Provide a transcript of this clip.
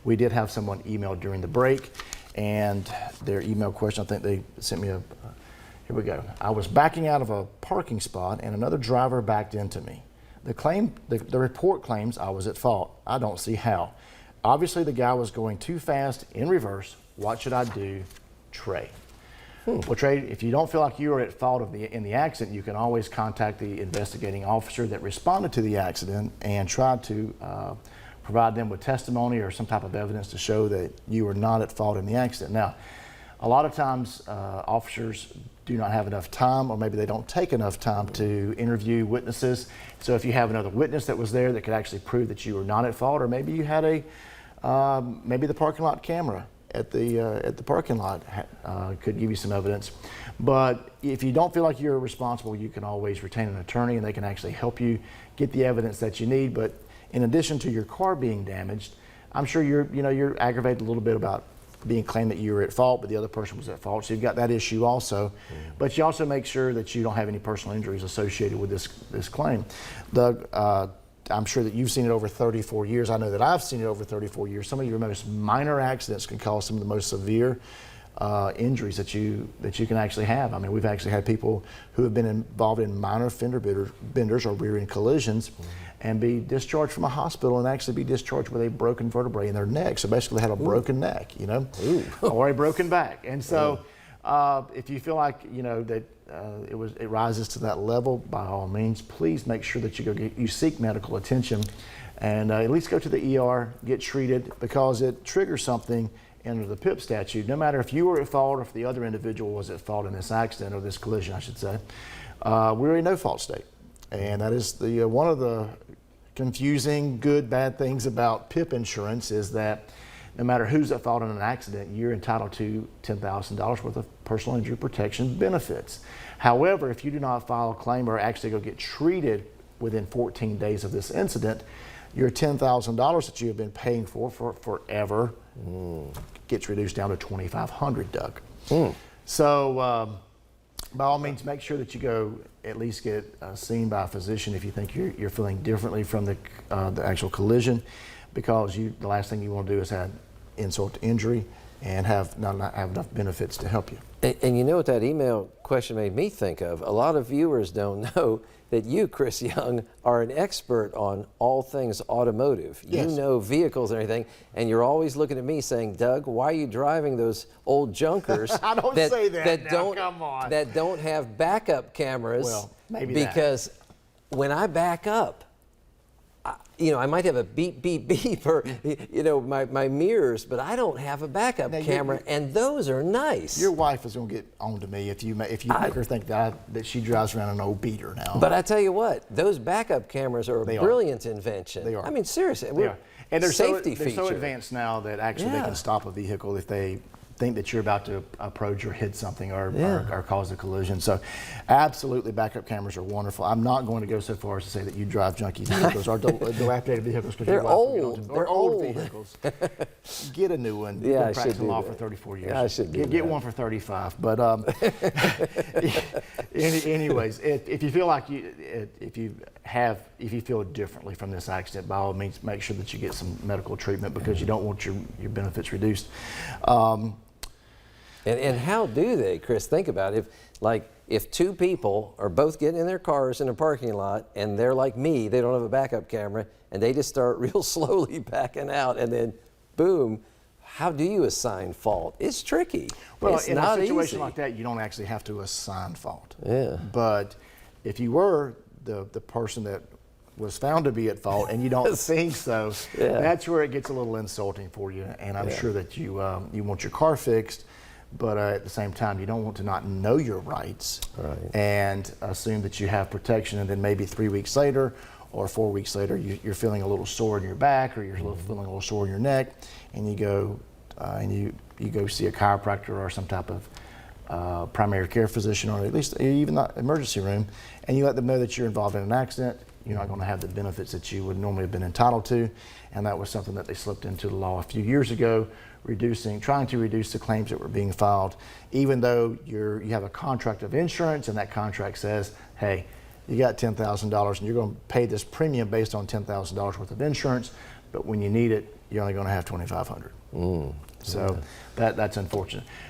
We did have someone email during the break, and their email question, I think they sent me here we go. I was backing out of a parking spot and another driver backed into me. The report claims I was at fault. I don't see how. Obviously the guy was going too fast in reverse. What should I do? Trey. Well, Trey, if you don't feel like you are at fault in the accident, you can always contact the investigating officer that responded to the accident and try to provide them with testimony or some type of evidence to show that you were not at fault in the accident. Now, a lot of times officers do not have enough time, or maybe they don't take enough time to interview witnesses. So if you have another witness that was there that could actually prove that you were not at fault, or maybe you had maybe the parking lot camera at the parking lot could give you some evidence. But if you don't feel like you're responsible, you can always retain an attorney and they can actually help you get the evidence that you need. But in addition to your car being damaged, I'm sure you're aggravated a little bit about being claimed that you were at fault, but the other person was at fault. So you've got that issue also. But you also make sure that you don't have any personal injuries associated with this claim. Doug, I'm sure that you've seen it over 34 years. I know that I've seen it over 34 years. Some of your most minor accidents can cause some of the most severe injuries that you can actually have. I mean, we've actually had people who have been involved in minor fender benders or rear-end collisions and be discharged from a hospital and actually be discharged with a broken vertebrae in their neck. So basically they had a broken neck, or a broken back. And so if you feel like, that it rises to that level, by all means, please make sure that you seek medical attention and at least go to the ER, get treated, because it triggers something under the PIP statute. No matter if you were at fault or if the other individual was at fault in this accident, or this collision, I should say, we're a no-fault state. And that is one of the confusing, good, bad things about PIP insurance is that no matter who's at fault in an accident, you're entitled to $10,000 worth of personal injury protection benefits. However, if you do not file a claim or actually go get treated within 14 days of this incident, your $10,000 that you have been paying for forever gets reduced down to $2,500, Doug. So by all means, make sure that you go at least get seen by a physician if you think you're feeling differently from the actual collision, because the last thing you want to do is add insult to injury and not have enough benefits to help you. And you know what that email question made me think of? A lot of viewers don't know that you, Chris Young, are an expert on all things automotive. Yes. You know vehicles and everything, and you're always looking at me saying, Doug, why are you driving those old junkers I don't say that now, come on. that don't have backup cameras? Well, maybe because when I back up, I might have a beep, beep, beep, or, my mirrors, but I don't have a backup camera, and those are nice. Your wife is going to get on to me if you make her think that she drives around an old beater now. But I tell you what, those backup cameras are a brilliant invention. They are. I mean, seriously. They are. And they're safety they're so feature. advanced now that actually they can stop a vehicle if they think that you're about to approach or hit something or cause a collision. So absolutely, backup cameras are wonderful. I'm not going to go so far as to say that you drive junky vehicles or dilapidated vehicles. They're old. They're old vehicles. Get a new one. Yeah, You've been practicing law for 34 years. Yeah, I should get one for 35. But anyways, if you feel like if you feel differently from this accident, by all means, make sure that you get some medical treatment, because you don't want your benefits reduced. And how do they, Chris? Think about it. If two people are both getting in their cars in a parking lot and they're like me, they don't have a backup camera, and they just start real slowly backing out, and then boom, how do you assign fault? It's tricky. Well, it's in not a situation easy. like that, you don't actually have to assign fault. Yeah. But if you were the person that was found to be at fault and you don't think so, that's where it gets a little insulting for you. And I'm sure that you want your car fixed, but at the same time, you don't want to not know your rights and assume that you have protection, and then maybe 3 weeks later or 4 weeks later, you're feeling a little sore in your back, or you're feeling a little sore in your neck, and you go you go see a chiropractor or some type of primary care physician, or at least even the emergency room, and you let them know that you're involved in an accident. You're not going to have the benefits that you would normally have been entitled to, and that was something that they slipped into the law a few years ago, trying to reduce the claims that were being filed, even though you have a contract of insurance, and that contract says, hey, you got $10,000 and you're going to pay this premium based on $10,000 worth of insurance, but when you need it, you're only going to have 2,500. So that's unfortunate.